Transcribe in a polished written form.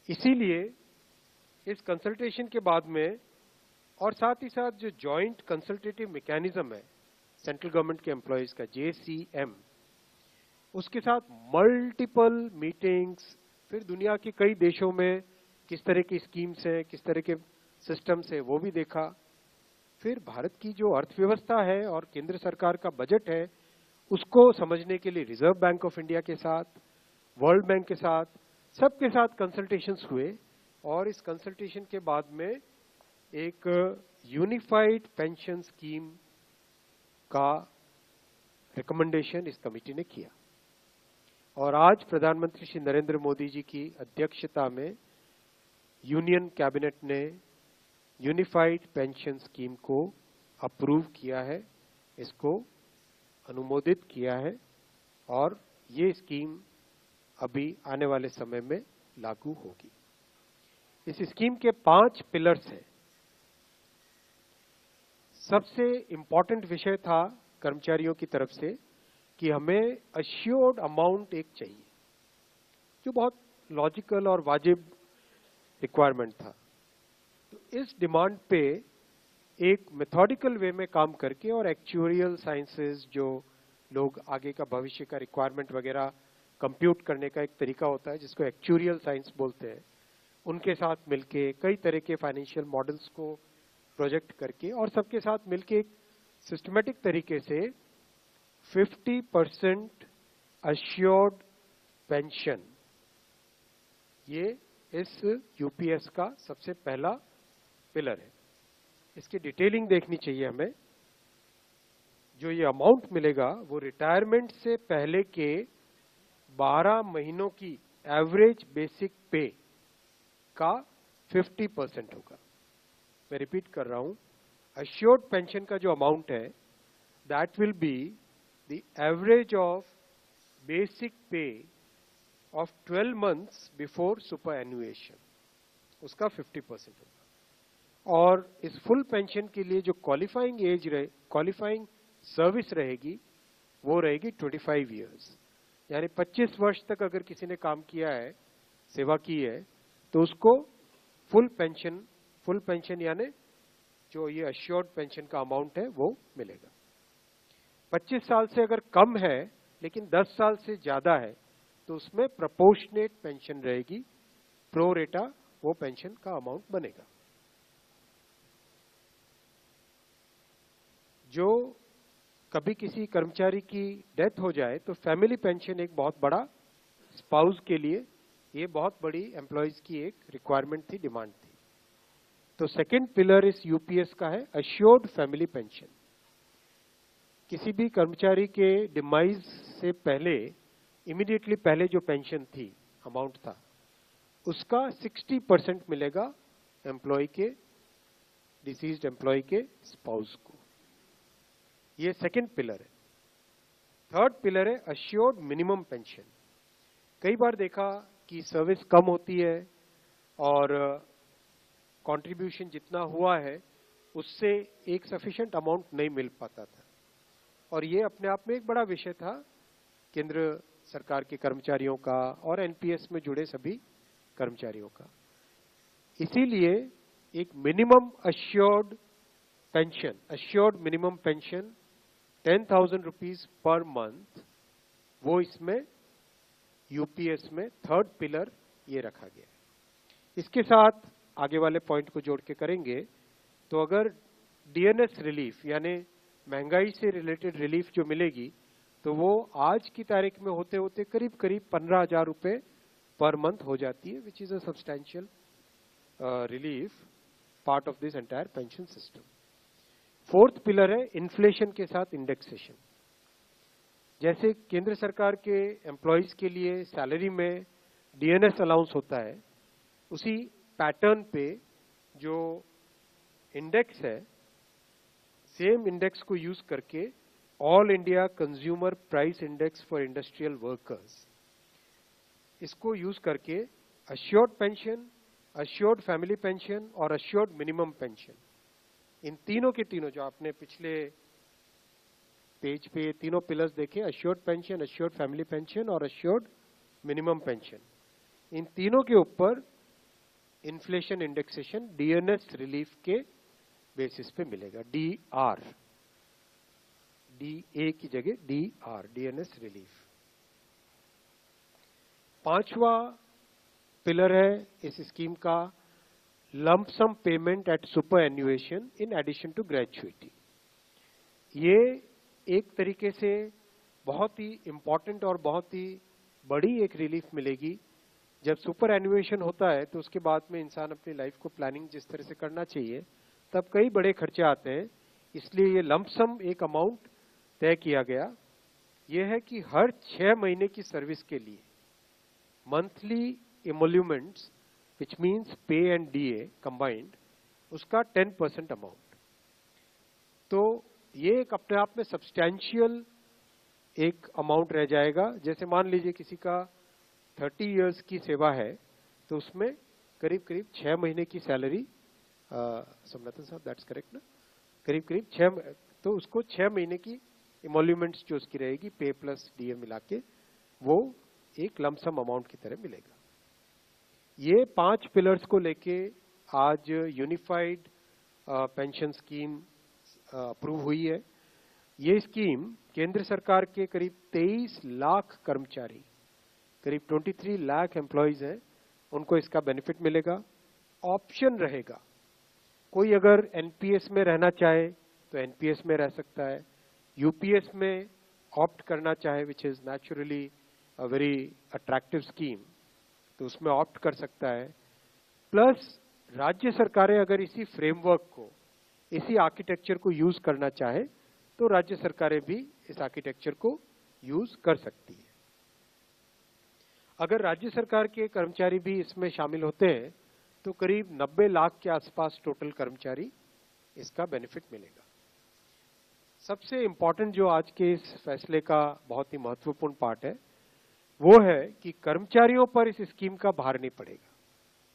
इसीलिए इस कंसल्टेशन के बाद में और साथ ही साथ जो जॉइंट कंसल्टेटिव मैकेनिज्म है सेंट्रल गवर्नमेंट के एम्प्लॉयज का, JCM, उसके साथ मल्टीपल मीटिंग्स, फिर दुनिया के कई देशों में किस तरह की स्कीम्स हैं, किस तरह के सिस्टम्स हैं, वो भी देखा। फिर भारत की जो अर्थव्यवस्था है और केंद्र सरकार का बजट है, उसको समझने के लिए रिजर्व बैंक ऑफ इंडिया के साथ, वर्ल्ड बैंक के साथ, सबके साथ कंसल्टेशंस हुए और इस कंसल्टेशन के बाद में एक यूनिफाइड पेंशन स्कीम का रिकमेंडेशन इस कमेटी ने किया। और आज प्रधानमंत्री श्री नरेंद्र मोदी जी की अध्यक्षता में यूनियन कैबिनेट ने यूनिफाइड पेंशन स्कीम को अप्रूव किया है, इसको अनुमोदित किया है और ये स्कीम अभी आने वाले समय में लागू होगी। इस स्कीम के 5 पिलर्स हैं। सबसे इंपॉर्टेंट विषय था कर्मचारियों की तरफ से कि हमें अश्योर्ड अमाउंट एक चाहिए, जो बहुत लॉजिकल और वाजिब रिक्वायरमेंट था। तो इस डिमांड पे एक मेथोडिकल वे में काम करके और एक्चुअरियल साइंसेस, जो लोग आगे का भविष्य का रिक्वायरमेंट वगैरह कंप्यूट करने का एक तरीका होता है जिसको एक्चुअरियल साइंस बोलते हैं, उनके साथ मिलके कई तरह के फाइनेंशियल मॉडल्स को प्रोजेक्ट करके और सबके साथ मिलके एक सिस्टमेटिक तरीके से 50% अश्योर्ड पेंशन, ये इस यूपीएस का सबसे पहला पिलर है। इसकी डिटेलिंग देखनी चाहिए हमें। जो ये अमाउंट मिलेगा वो रिटायरमेंट से पहले के 12 महीनों की एवरेज बेसिक पे का 50% होगा। मैं रिपीट कर रहा हूं, अश्योर्ड पेंशन का जो अमाउंट है that will be the average of basic पे ऑफ 12 मंथ्स बिफोर सुपर एनुएशन, उसका 50% होगा। और इस फुल पेंशन के लिए जो क्वालिफाइंग सर्विस रहेगी वो रहेगी 25 इयर्स, यानी 25 वर्ष तक अगर किसी ने काम किया है, सेवा की है, तो उसको फुल पेंशन यानी जो ये अश्योर्ड पेंशन का अमाउंट है वो मिलेगा। 25 साल से अगर कम है लेकिन 10 साल से ज्यादा है तो उसमें प्रोपोर्शनेट पेंशन रहेगी, प्रो रेटा वो पेंशन का अमाउंट बनेगा। जो कभी किसी कर्मचारी की डेथ हो जाए तो फैमिली पेंशन एक बहुत बड़ा, स्पाउस के लिए ये बहुत बड़ी एम्प्लॉयज की एक रिक्वायरमेंट थी, डिमांड थी। तो सेकंड पिलर इस यूपीएस का है अश्योर्ड फैमिली पेंशन। किसी भी कर्मचारी के डिमाइज से पहले, इमीडिएटली पहले जो पेंशन थी, अमाउंट था, उसका 60% मिलेगा एम्प्लॉय के, डिसीज्ड एम्प्लॉय के स्पाउस को। ये सेकंड पिलर है। थर्ड पिलर है अश्योर्ड मिनिमम पेंशन। कई बार देखा कि सर्विस कम होती है और कंट्रीब्यूशन जितना हुआ है उससे एक सफिशिएंट अमाउंट नहीं मिल पाता था, और ये अपने आप में एक बड़ा विषय था केंद्र सरकार के कर्मचारियों का और एनपीएस में जुड़े सभी कर्मचारियों का। इसीलिए एक minimum assured pension, assured minimum pension 10,000 rupees per month, वो इसमें यूपीएस में थर्ड पिलर ये रखा गया है। इसके साथ आगे वाले पॉइंट को जोड़ के करेंगे तो अगर डीएनएस रिलीफ यानी महंगाई से रिलेटेड रिलीफ जो मिलेगी तो वो आज की तारीख में होते होते करीब करीब 15,000 रुपए पर मंथ हो जाती है, which is a substantial relief part of this entire pension system. Fourth pillar है इन्फ्लेशन के साथ इंडेक्सेशन। जैसे केंद्र सरकार के एम्प्लॉयज के लिए सैलरी में डीएनएस अलाउंस होता है, उसी पैटर्न पे जो इंडेक्स है, सेम इंडेक्स को यूज करके all India consumer price index for industrial workers, इसको यूज करके assured pension, assured family pension और अश्योर्ड मिनिमम पेंशन, इन तीनों के तीनों जो आपने पिछले पेज पे तीनों पिलर्स देखे, assured pension, assured family pension और अश्योर्ड मिनिमम पेंशन, इन तीनों के ऊपर इन्फ्लेशन इंडेक्सेशन डीएनएस रिलीफ के बेसिस पे मिलेगा, डीआर, डीए की जगह डीआर, डीएनएस रिलीफ। पांचवा पिलर है इस स्कीम का lump sum payment at superannuation in addition to gratuity. ये एक तरीके से बहुत ही इंपॉर्टेंट और बहुत ही बड़ी एक रिलीफ मिलेगी। जब सुपर एन्युएशन होता है तो उसके बाद में इंसान अपनी लाइफ को प्लानिंग जिस तरह से करना चाहिए तब कई बड़े खर्चे आते हैं, इसलिए ये लंप सम एक अमाउंट तय किया गया। यह है कि हर 6 महीने की सर्विस के लिए monthly emoluments which means pay and DA combined, उसका 10% अमाउंट। तो ये एक अपने आप में सब्सटैंशियल एक अमाउंट रह जाएगा। जैसे मान लीजिए किसी का 30 इयर्स की सेवा है तो उसमें करीब करीब 6 महीने की सैलरी, समनाथन साहब दैट्स करेक्ट ना, करीब करीब 6, तो उसको 6 महीने की emoluments जो उसकी रहेगी पे प्लस DA मिला के वो एक लमसम अमाउंट की तरह मिलेगा। ये 5 पिलर्स को लेके आज यूनिफाइड पेंशन स्कीम अप्रूव हुई है। ये स्कीम केंद्र सरकार के करीब 23 लाख कर्मचारी, करीब 23 लाख एम्प्लॉइज हैं, उनको इसका बेनिफिट मिलेगा। ऑप्शन रहेगा, कोई अगर एनपीएस में रहना चाहे तो एनपीएस में रह सकता है, यूपीएस में ऑप्ट करना चाहे which is naturally a very attractive scheme तो उसमें ऑप्ट कर सकता है। प्लस राज्य सरकारें अगर इसी फ्रेमवर्क को, इसी आर्किटेक्चर को यूज करना चाहे तो राज्य सरकारें भी इस आर्किटेक्चर को यूज कर सकती है। अगर राज्य सरकार के कर्मचारी भी इसमें शामिल होते हैं तो करीब 90 लाख के आसपास टोटल कर्मचारी इसका बेनिफिट मिलेगा। सबसे इंपॉर्टेंट जो आज के इस फैसले का बहुत ही महत्वपूर्ण पार्ट है वो है कि कर्मचारियों पर इस स्कीम का भार नहीं पड़ेगा।